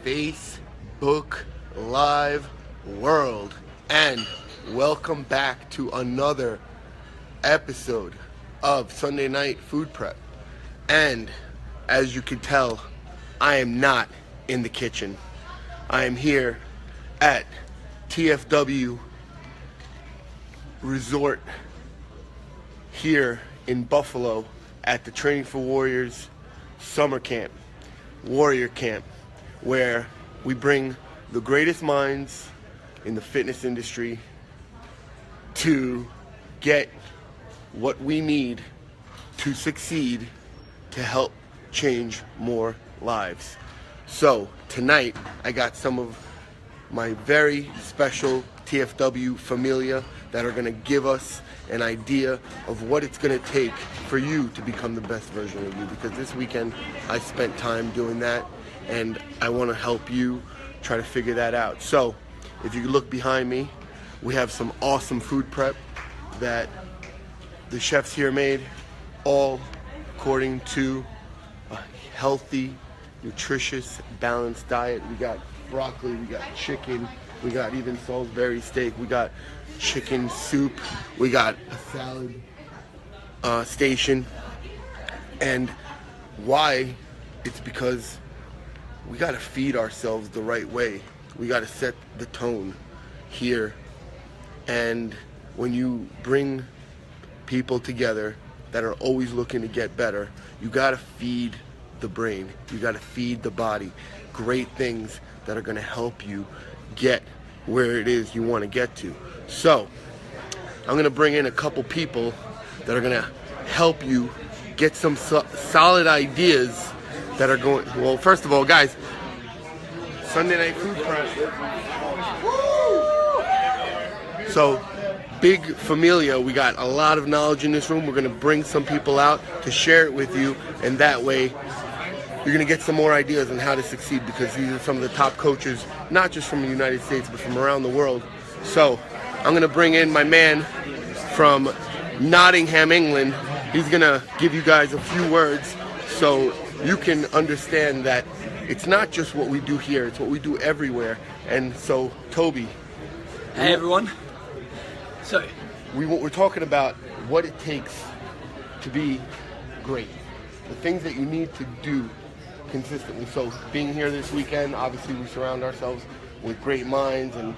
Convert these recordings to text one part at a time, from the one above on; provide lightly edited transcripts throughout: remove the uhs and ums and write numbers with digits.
Facebook Live world, and welcome back to another episode of Sunday Night Food Prep. And as you can tell, I am not in the kitchen. I am here at TFW Resort here in Buffalo at the Training for Warriors Summer Camp, Warrior Camp, where we bring the greatest minds in the fitness industry to get what we need to succeed to help change more lives. So tonight I got some of my very special TFW familia that are going to give us an idea of what it's going to take for you to become the best version of you, because this weekend I spent time doing that and I want to help you try to figure that out. So if you look behind me, we have some awesome food prep that the chefs here made, all according to a healthy, nutritious, balanced diet. We got broccoli, we got chicken, we got even Salisbury steak, we got chicken soup, we got a salad station. And why? It's because we got to feed ourselves the right way. We got to set the tone here. And when you bring people together that are always looking to get better, you got to feed the brain, you got to feed the body great things that are going to help you get where it is you want to get to. So I'm going to bring in a couple people that are going to help you get some solid ideas that are going. Well, first of all, guys, Sunday Night Food Prep. So big familia, we got a lot of knowledge in this room. We're going to bring some people out to share it with you, and that way you're going to get some more ideas on how to succeed, because these are some of the top coaches, not just from the United States, but from around the world. So I'm going to bring in my man from Nottingham, England. He's going to give you guys a few words so you can understand that it's not just what we do here, it's what we do everywhere. And so, Toby. Hey, everyone. So we're talking about what it takes to be great, the things that you need to do consistently. So being here this weekend, obviously we surround ourselves with great minds and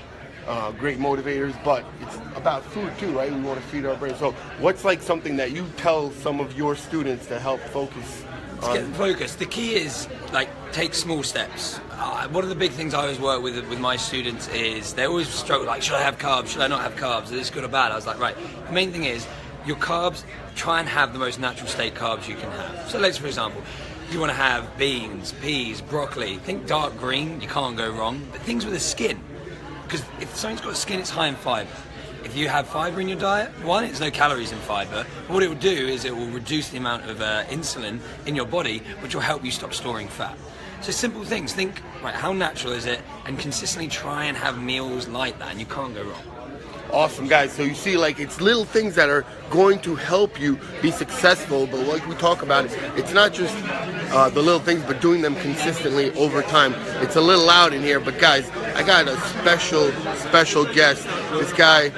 great motivators, but it's about food too, right? We want to feed our brain. So what's like something that you tell some of your students to help focus on? To get focused, the key is like take small steps. One of the big things I always work with my students is they always struggle, like, should I have carbs, should I not have carbs, is this good or bad? I was like, right, the main thing is your carbs, try and have the most natural state carbs you can have. So let's, for example, you want to have beans, peas, broccoli, think dark green, you can't go wrong, but things with a skin. Because if something's got a skin, it's high in fiber. If you have fiber in your diet, one, it's no calories in fiber, but what it will do is it will reduce the amount of insulin in your body, which will help you stop storing fat. So simple things, think, right, how natural is it, and consistently try and have meals like that, and you can't go wrong. Awesome, guys. So you see, like, it's little things that are going to help you be successful, but like we talk about, it's not just the little things, but doing them consistently over time. It's a little loud in here, but guys, I got a special guest. This guy,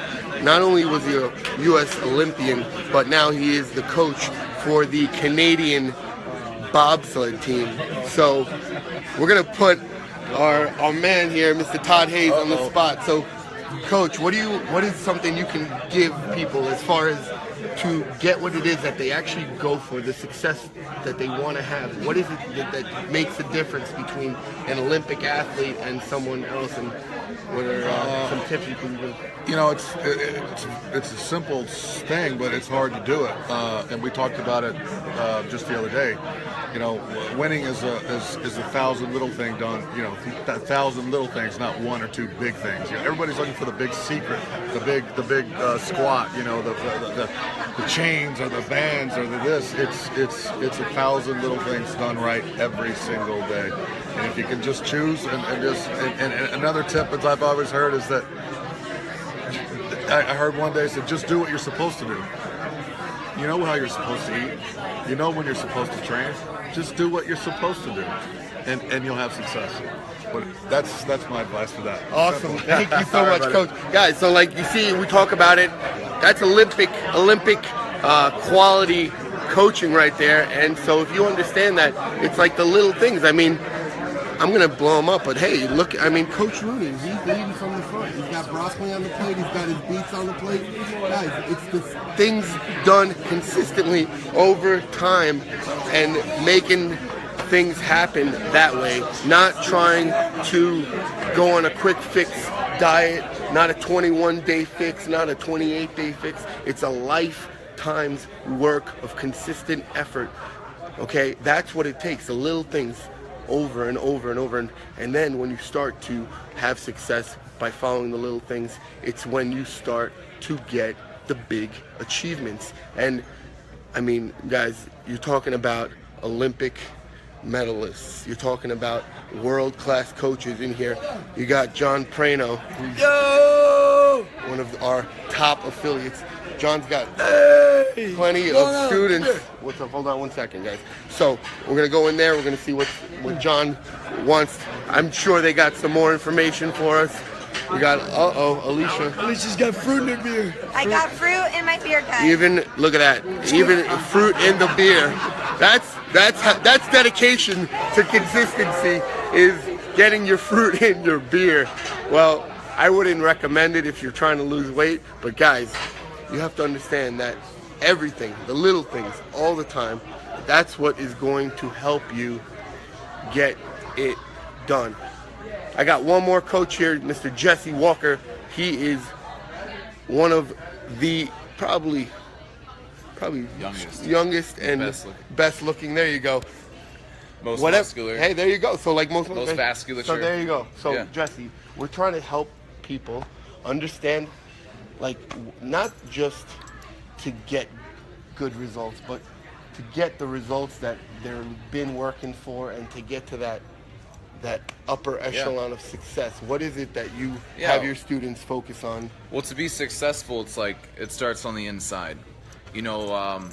not only was he a U.S. Olympian, but now he is the coach for the Canadian bobsled team. So we're gonna put our man here, Mr. Todd Hayes, on the spot. So, Coach, what is something you can give people as far as to get what it is that they actually go for, the success that they want to have? What is it that makes the difference between an Olympic athlete and someone else, and what are some tips you can give? You know, it's a simple thing, but it's hard to do it. And we talked about it just the other day. You know, winning is a 1,000 little things done. You know, 1,000 little things, not one or two big things. You know, everybody's looking for the big secret, the big squat. You know, the chains or the bands or the this. It's 1,000 little things done right every single day. And if you can just choose and another tip that I've always heard is that I heard one day said, just do what you're supposed to do. You know how you're supposed to eat. You know when you're supposed to train. Just do what you're supposed to do, and you'll have success. But that's my advice for that. Awesome. Thank you so All right, much, buddy. Coach. Guys, so like you see, we talk about it. That's Olympic quality coaching right there. And so if you understand that, it's like the little things. I mean, I'm going to blow him up, but hey, look, I mean, Coach Rooney, he's leading from the front. He's got broccoli on the plate. He's got his beets on the plate. Guys, it's the things done consistently over time and making things happen that way, not trying to go on a quick fix diet, not a 21-day fix, not a 28-day fix. It's a lifetime's work of consistent effort. Okay, that's what it takes, the little things over and over and over. And then when you start to have success by following the little things, it's when you start to get the big achievements. And I mean, guys, you're talking about Olympic medalists. You're talking about world-class coaches in here. You got John Prano, who's one of our top affiliates. John's got plenty of students. What's up? Hold on one second, guys. So we're gonna go in there. We're gonna see what John wants. I'm sure they got some more information for us. We got Alicia. Alicia's got fruit in her beer. I got fruit in my beer, guys. Even look at that. Even fruit in the beer. That's dedication to consistency. Is getting your fruit in your beer. Well, I wouldn't recommend it if you're trying to lose weight. But guys, you have to understand that everything, the little things, all the time, that's what is going to help you get it done. I got one more coach here, Mr. Jesse Walker. He is one of the probably youngest and best looking. There you go. Most muscular. Hey, there you go. So like most vasculature. So there you go. So yeah. Jesse, we're trying to help people understand, like, not just to get good results, but to get the results that they've been working for, and to get to that upper echelon of success. What is it that you have your students focus on? Well, to be successful, it's like it starts on the inside. You know,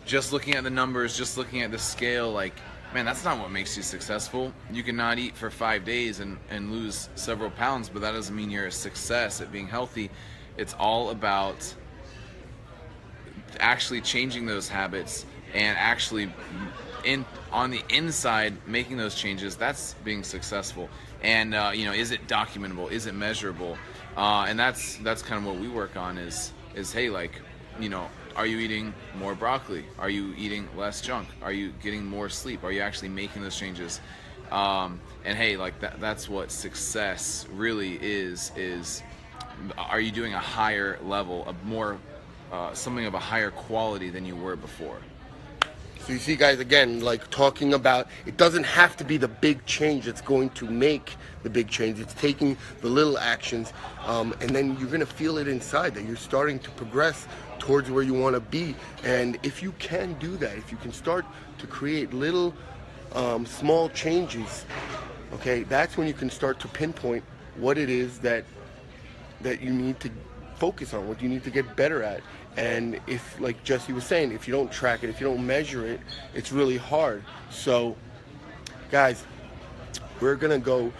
just looking at the numbers, just looking at the scale, like, man, that's not what makes you successful. You can not eat for 5 days and lose several pounds, but that doesn't mean you're a success at being healthy. It's all about actually changing those habits and actually on the inside making those changes. That's being successful. And you know, is it documentable? Is it measurable? And that's kind of what we work on is hey, like, you know, are you eating more broccoli? Are you eating less junk? Are you getting more sleep? Are you actually making those changes? And hey, like that's what success really is are you doing a higher level of more something of a higher quality than you were before? So you see, guys, again, like talking about, it doesn't have to be the big change that's going to make the big change. It's taking the little actions, and then you're going to feel it inside that you're starting to progress towards where you want to be. And if you can do that, if you can start to create little small changes, okay, that's when you can start to pinpoint what it is that you need to focus on, what you need to get better at. And if, like Jesse was saying, if you don't track it, if you don't measure it, it's really hard. So, guys, we're gonna go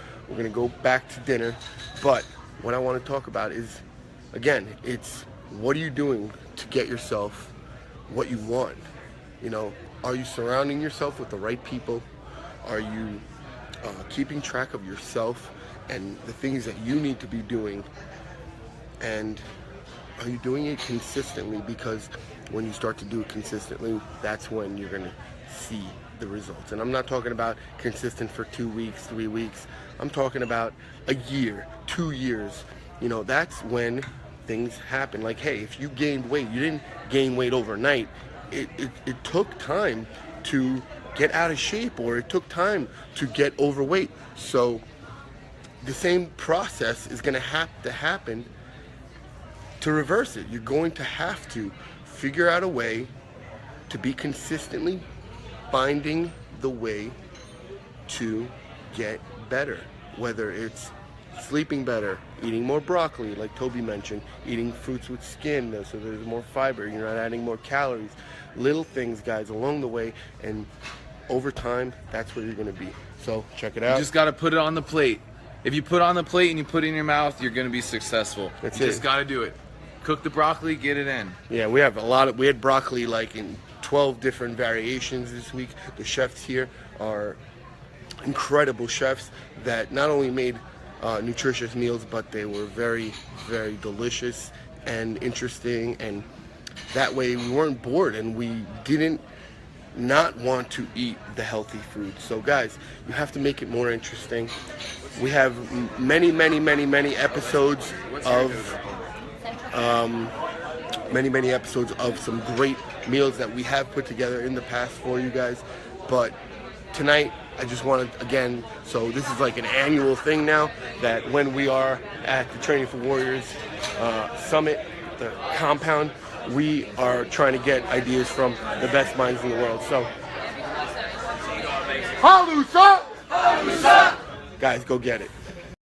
back to dinner. But what I want to talk about is, again, it's what are you doing to get yourself what you want? You know, are you surrounding yourself with the right people? Are you keeping track of yourself and the things that you need to be doing? And are you doing it consistently? Because when you start to do it consistently, that's when you're going to see the results. And I'm not talking about consistent for 2 weeks, 3 weeks. I'm talking about a year, 2 years. You know, that's when things happen. Like, hey, if you gained weight, you didn't gain weight overnight. It took time to get out of shape, or it took time to get overweight. So the same process is going to have to happen to reverse it. You're going to have to figure out a way to be consistently finding the way to get better, whether it's sleeping better, eating more broccoli like Toby mentioned, eating fruits with skin so there's more fiber, you're not adding more calories, little things, guys, along the way, and over time, that's where you're going to be. So check it You out. just got to put it on the plate. If you put it on the plate and you put it in your mouth, you're going to be successful. That's you it. just got to do it. Cook the broccoli, get it in. Yeah, we had broccoli like in 12 different variations this week. The chefs here are incredible chefs that not only made nutritious meals, but they were very, very delicious and interesting, and that way we weren't bored and we didn't not want to eat the healthy food. So guys, you have to make it more interesting. We have many episodes of many episodes of some great meals that we have put together in the past for you guys, but tonight I just wanted, again, so this is like an annual thing now, that when we are at the Training for Warriors Summit, the compound, we are trying to get ideas from the best minds in the world. So, Halusa! Guys, go get it.